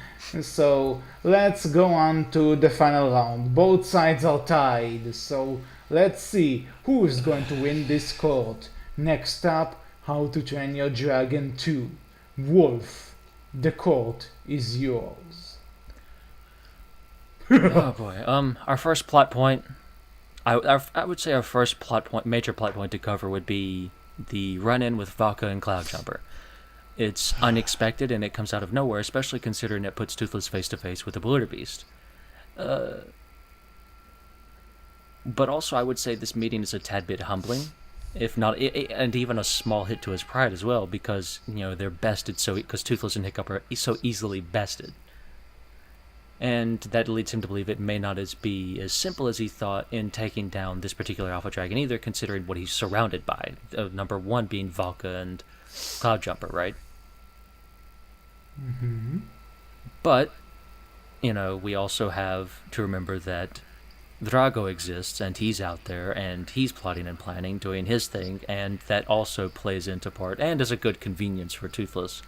So let's go on to the final round. Both sides are tied, so let's see who is going to win this court. Next up, How to Train Your Dragon 2. Wolf, the court is yours. Oh boy. Our first plot point. I would say our first plot point, major plot point to cover would be the run-in with Valka and Cloudjumper. It's unexpected and it comes out of nowhere, especially considering it puts Toothless face to face with the Wildebeest. But also, I would say this meeting is a tad bit humbling, if not, and even a small hit to his pride as well, because they're bested because Toothless and Hiccup are so easily bested, and that leads him to believe it may not be as simple as he thought in taking down this particular Alpha Dragon either, considering what he's surrounded by. Number one being Valka and Cloudjumper, right? Mm-hmm. But we also have to remember that Drago exists, and he's out there, and he's plotting and planning, doing his thing, and that also plays into part, and is a good convenience for Toothless.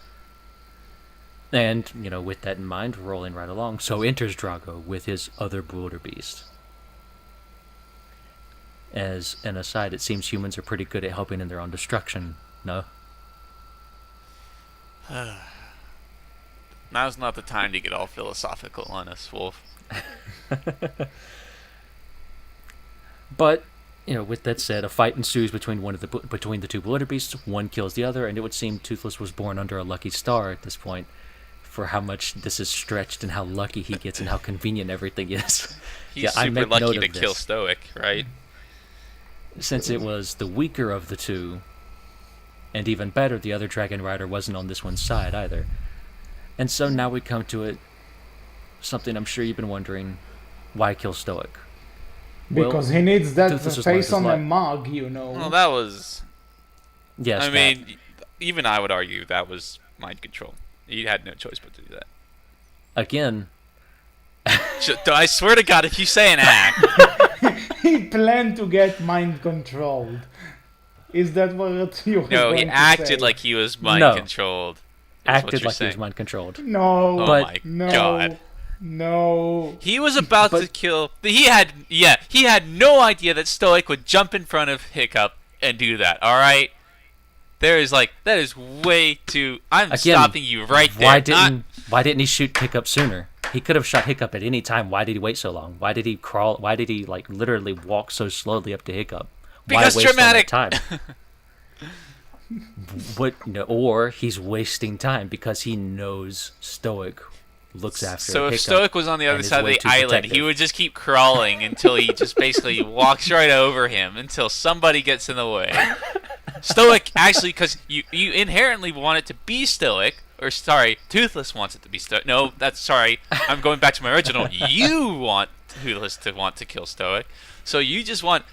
And, with that in mind, rolling right along, so enters Drago with his other wildebeest. As an aside, it seems humans are pretty good at helping in their own destruction, no? Now's not the time to get all philosophical on us, Wolf. But, with that said, a fight ensues between the two wildebeests. One kills the other, and it would seem Toothless was born under a lucky star at this point, for how much this is stretched and how lucky he gets and how convenient everything is. He's super lucky to kill Stoic, right? Since it was the weaker of the two, and even better, the other Dragon Rider wasn't on this one's side either. And so now we come to it, something I'm sure you've been wondering, why kill Stoic? Because he needs that Toothless face on a life. mug, Well, that was... Yes, I mean, even I would argue that was mind control. He had no choice but to do that. Again... I swear to God, if you say an act... He planned to get mind controlled. Is that what you were No, going he to acted say? like he was mind controlled. Acted like he was mind controlled. No. Oh But- my No. God. No. He was about to kill... He had no idea that Stoic would jump in front of Hiccup and do that, alright? That is way too... I'm stopping you right there. Why didn't he shoot Hiccup sooner? He could have shot Hiccup at any time. Why did he wait so long? Why did he crawl? Why did he literally walk so slowly up to Hiccup? Because why waste dramatic. all that time? Or he's wasting time because he knows Stoic looks after So if Hiccup Stoic was on the other and is side of way the too island, protective. he would just keep crawling until he just basically walks right over him until somebody gets in the way. Stoic, actually, because you inherently want it to be Stoic, or sorry, Toothless wants it to be Stoic. No, I'm going back to my original. You want Toothless to want to kill Stoic. So you just want,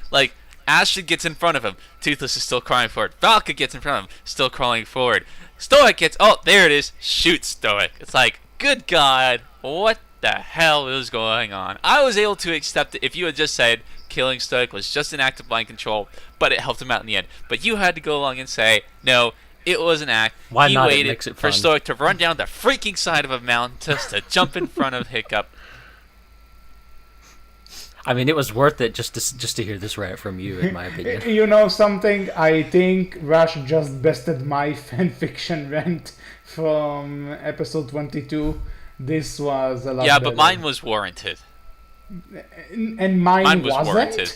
Astrid gets in front of him. Toothless is still crawling forward. Valka gets in front of him. Still crawling forward. Stoic gets... Oh, there it is. Shoot Stoic. It's like, good God, what the hell is going on? I was able to accept it if you had just said killing Stoic was just an act of mind control, but it helped him out in the end. But you had to go along and say, no, it was an act. Why he not? It waited makes it for fun. Stoic to run down the freaking side of a mountain just to jump in front of Hiccup. I mean, it was worth it just to hear this rant from you, in my opinion. You know something? I think Rush just bested my fanfiction rant from episode 22. This was a lot Yeah, better. but mine was warranted. And mine was wasn't? warranted.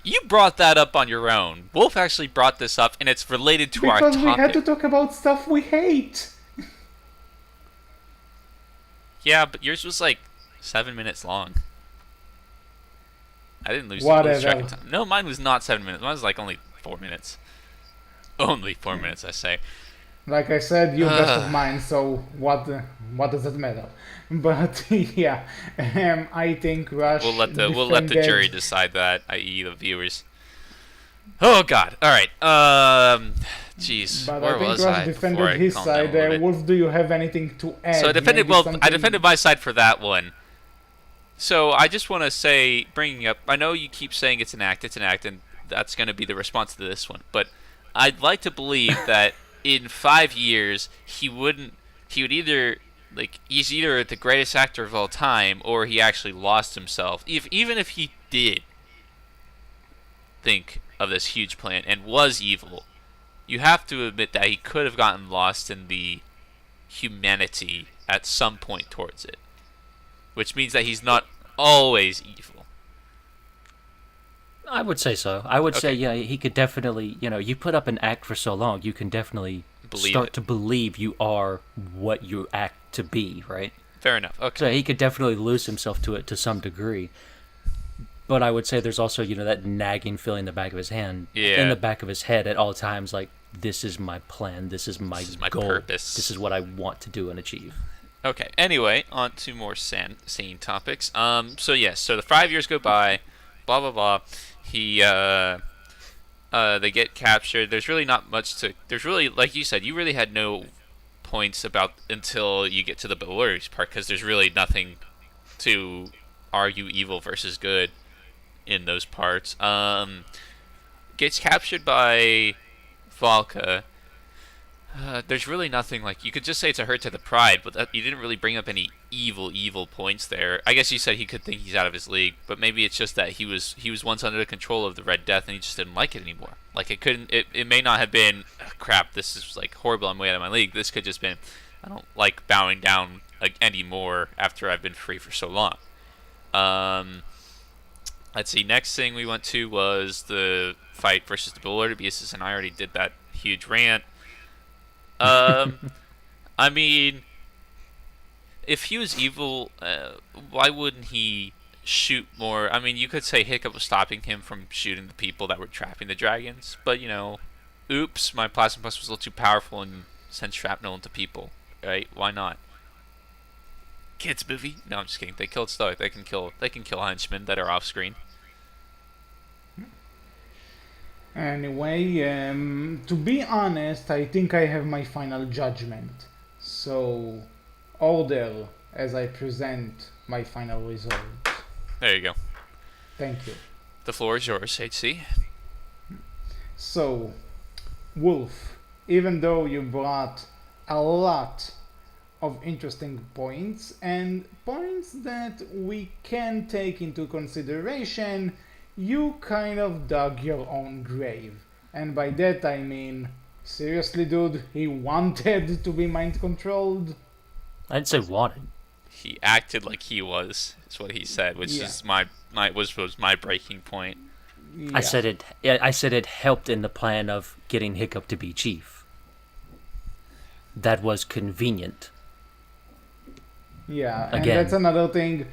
You brought that up on your own. Wolf actually brought this up, and it's related to our Because topic. we had to talk about stuff we hate. Yeah, but yours was 7 minutes long. I didn't lose Whatever. track of time. No, mine was not 7 minutes. Mine was only 4 minutes. Only 4 minutes, I say. Like I said, you're best of mine, so what does it matter? But yeah, I think Rush. We'll let the defended- jury decide that, i.e. the viewers. Oh God! All right. Jeez, But where I think was Rush I defended before I his calmed down side. a little bit? Wolf, do you have anything to add? So I defended. Maybe Well, I something- defended my side for that one. So I just want to say, bringing up, I know you keep saying it's an act, and that's going to be the response to this one. But I'd like to believe that in 5 years he would either he's either the greatest actor of all time, or he actually lost himself. Even if he did think of this huge plan and was evil, you have to admit that he could have gotten lost in the humanity at some point towards it. Which means that he's not always evil. I would say so. I would say, Okay. yeah, he could definitely, you put up an act for so long, you can definitely Believe start it. to believe you are what you act to be, right? Fair enough. Okay. So he could definitely lose himself to it to some degree. But I would say there's also, that nagging feeling in the back of his hand, Yeah. in the back of his head at all times, like, this is my plan, this is my goal, purpose. this is what I want to do and achieve. Okay. Anyway, on to more sane topics. So the 5 years go by, blah blah blah. They get captured. There's really not much to. There's really, like you said, you really had no points about until you get to the Belarus part, because there's really nothing to argue evil versus good in those parts. Gets captured by Valka. There's really nothing, like, you could just say it's a hurt to the pride, but you didn't really bring up any evil points there. I guess you said he could think he's out of his league, but maybe it's just that he was once under the control of the Red Death and he just didn't like it anymore. Like, it may not have been, crap, this is like horrible, I'm way out of my league. This could just been, I don't like bowing down anymore after I've been free for so long. Let's see, next thing we went to was the fight versus the Belarus, and I already did that huge rant. I mean, if he was evil, why wouldn't he shoot more? I mean, you could say Hiccup was stopping him from shooting the people that were trapping the dragons, but, oops, my Plasma Plus was a little too powerful and sent shrapnel into people, right? Why not? Kids movie? No, I'm just kidding. They killed Stoic. They can kill henchmen that are off screen. Anyway, to be honest, I think I have my final judgment. So, order as I present my final result. There you go. Thank you. The floor is yours, HC. So, Wolf, even though you brought a lot of interesting points and points that we can take into consideration, you kind of dug your own grave. And by that I mean, seriously, dude, he wanted to be mind controlled? I'd say wanted. He acted like he was, is what he said, which is was my breaking point. Yeah. I said it helped in the plan of getting Hiccup to be chief. That was convenient. Yeah, Again. and that's another thing.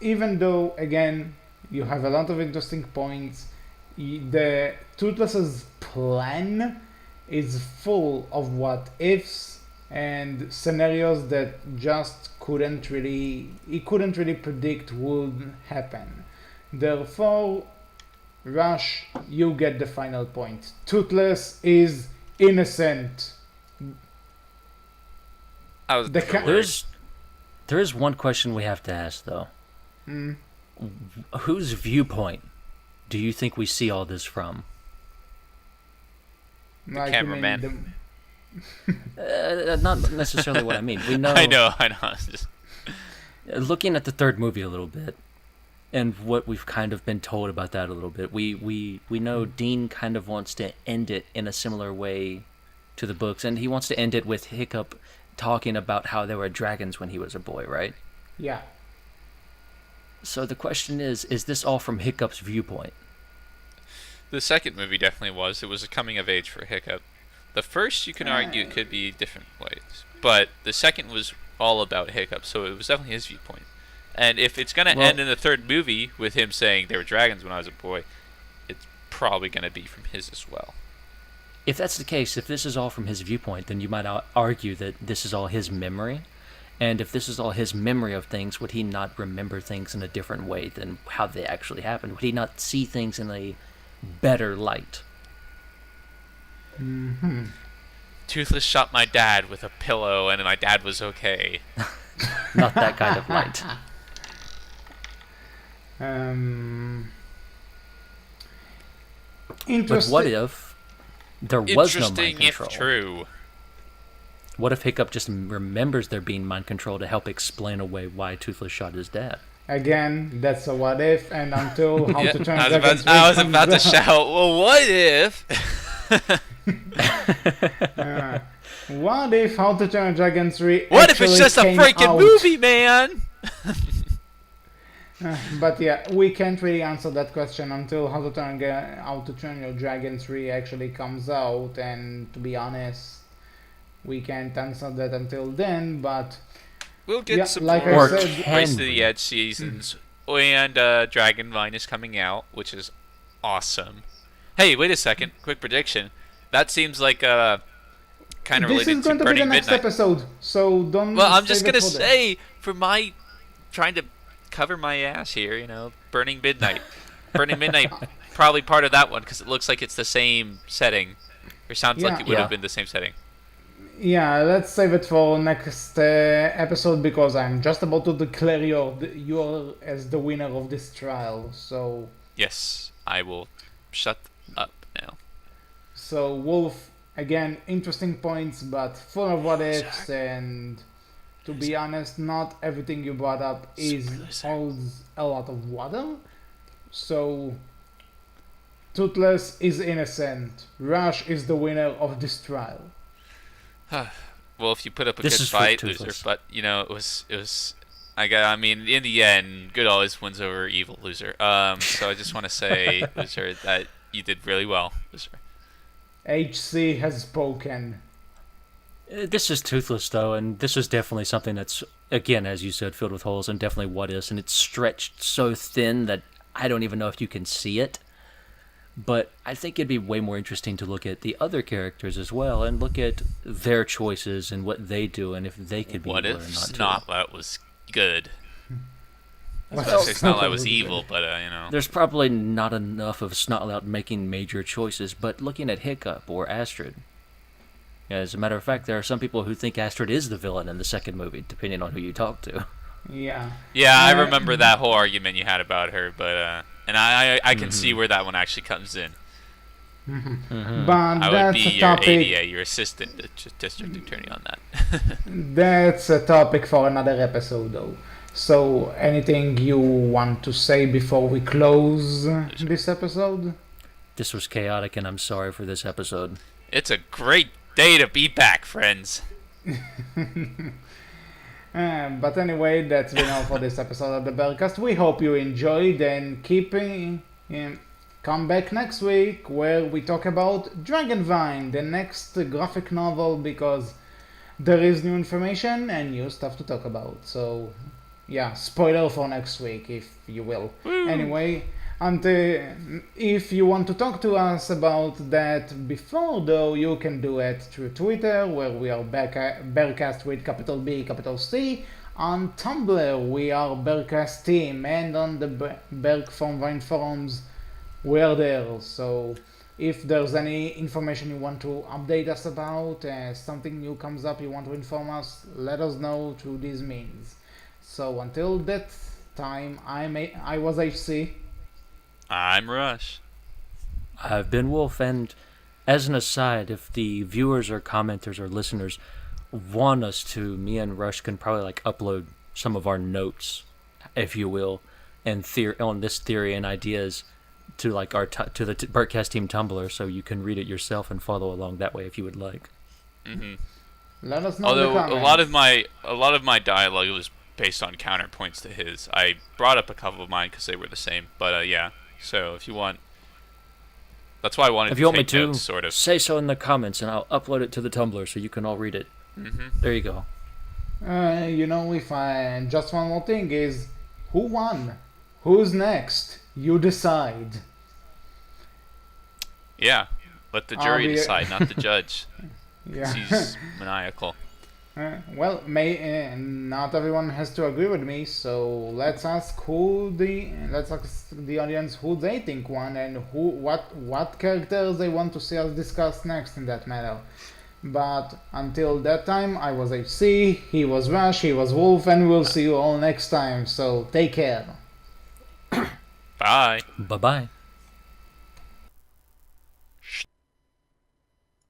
Even though, again, you have a lot of interesting points, the Toothless's plan is full of what ifs and scenarios that he couldn't really predict would happen. Therefore, Rush, you get the final point. Toothless is innocent. I was There is one question we have to ask, though. Whose viewpoint do you think we see all this from? Like, cameraman. Not necessarily what I mean. We know. I know. Just... Looking at the third movie a little bit, and what we've kind of been told about that a little bit, we know Dean kind of wants to end it in a similar way to the books, and he wants to end it with Hiccup talking about how there were dragons when he was a boy, right? Yeah. So the question is this all from Hiccup's viewpoint? The second movie definitely was. It was a coming of age for Hiccup. The first, you can argue, it could be different ways. But the second was all about Hiccup, so it was definitely his viewpoint. And if it's going to end in the third movie with him saying there were dragons when I was a boy, it's probably going to be from his as well. If that's the case, if this is all from his viewpoint, then you might argue that this is all his memory. And if this is all his memory of things, would he not remember things in a different way than how they actually happened? Would he not see things in a better light? Mm-hmm. Toothless shot my dad with a pillow and my dad was okay. Not that kind of light. Interesting. But what if there was no mind Interesting control? if true. What if Hiccup just remembers there being mind control to help explain away why Toothless shot his dad? Again, that's a what if, and until How to Train I Dragon 3 was comes about to out. shout, well, what if? What if How to Train Dragon 3 What if it's just a came freaking out? movie, man? But yeah, we can't really answer that question until How to Train Your Dragon 3 actually comes out, and to be honest, we can't answer that until then, but We'll get yeah, some like more I said, Race to the Edge seasons and Dragonvine is coming out, which is awesome. Hey, wait a second. Quick prediction. That seems like kind of This related is going to to be the Burning next Midnight. episode, so don't. Well, I'm save just it gonna for that. say, for my trying to cover my ass here, Burning Midnight. Burning Midnight, probably part of that one because it looks like it's the same setting, or sounds like Yeah. it would Yeah. have been the same setting. Yeah, let's save it for next episode because I'm just about to declare you as the winner of this trial. Yes, I will shut up now. So Wolf, again, interesting points, but full of what ifs, and to be honest, not everything you brought up holds a lot of water. So Toothless is innocent. Rush is the winner of this trial. Well, if you put up a This good is for fight, Toothless. loser, but it was. I mean, in the end, good always wins over evil, loser. So I just want to say, loser, that you did really well, loser. HC has spoken. This is Toothless, though, and this is definitely something that's, again, as you said, filled with holes and definitely what is, and it's stretched so thin that I don't even know if you can see it. But I think it'd be way more interesting to look at the other characters as well and look at their choices and what they do and if they could be What evil if or not. too. Snotlout was good? I was Well, about to say Snotlout Snotlout was was evil, good. but There's probably not enough of Snotlout making major choices, but looking at Hiccup or Astrid. As a matter of fact, there are some people who think Astrid is the villain in the second movie, depending on who you talk to. Yeah. yeah, I Uh, remember that whole argument you had about her, but and I can see where that one actually comes in. But I would that's be a your topic. ADA, your assistant district attorney on that. That's a topic for another episode, though. So, anything you want to say before we close this episode? This was chaotic, and I'm sorry for this episode. It's a great day to be back, friends. But anyway, that's been all for this episode of the Berkcast. We hope you enjoyed and come back next week where we talk about Dragonvine, the next graphic novel, because there is new information and new stuff to talk about. So, yeah, spoiler for next week, if you will. Anyway, if you want to talk to us about that before, though, you can do it through Twitter, where we are Berkcast with capital B, capital C. On Tumblr, we are Berkcast Team, and on the Berk from Vine forums, we are there. So if there's any information you want to update us about, something new comes up you want to inform us, let us know through these means. So until that time, I was HC. I'm Rush. I've been Wolf, and as an aside, if the viewers or commenters or listeners want us to, me and Rush can probably upload some of our notes, if you will, and on this theory and ideas to to the Berkcast Team Tumblr, so you can read it yourself and follow along that way if you would like. Let us know Although in the comments. a lot of my dialogue was based on counterpoints to his. I brought up a couple of mine because they were the same. But yeah, so if you want, that's why I wanted If to you want me take to, notes, sort of. say so in the comments, and I'll upload it to the Tumblr so you can all read it. There you go. If I just one more thing is, who won? Who's next? You decide. Yeah, let the I'll jury be- decide, not the judge. Yeah. He's maniacal. Well, not everyone has to agree with me, so let's ask the audience who they think won and what characters they want to see us discuss next in that matter. But until that time, I was HC, he was Rush, he was Wolf, and we'll see you all next time. So take care. Bye. Bye-bye.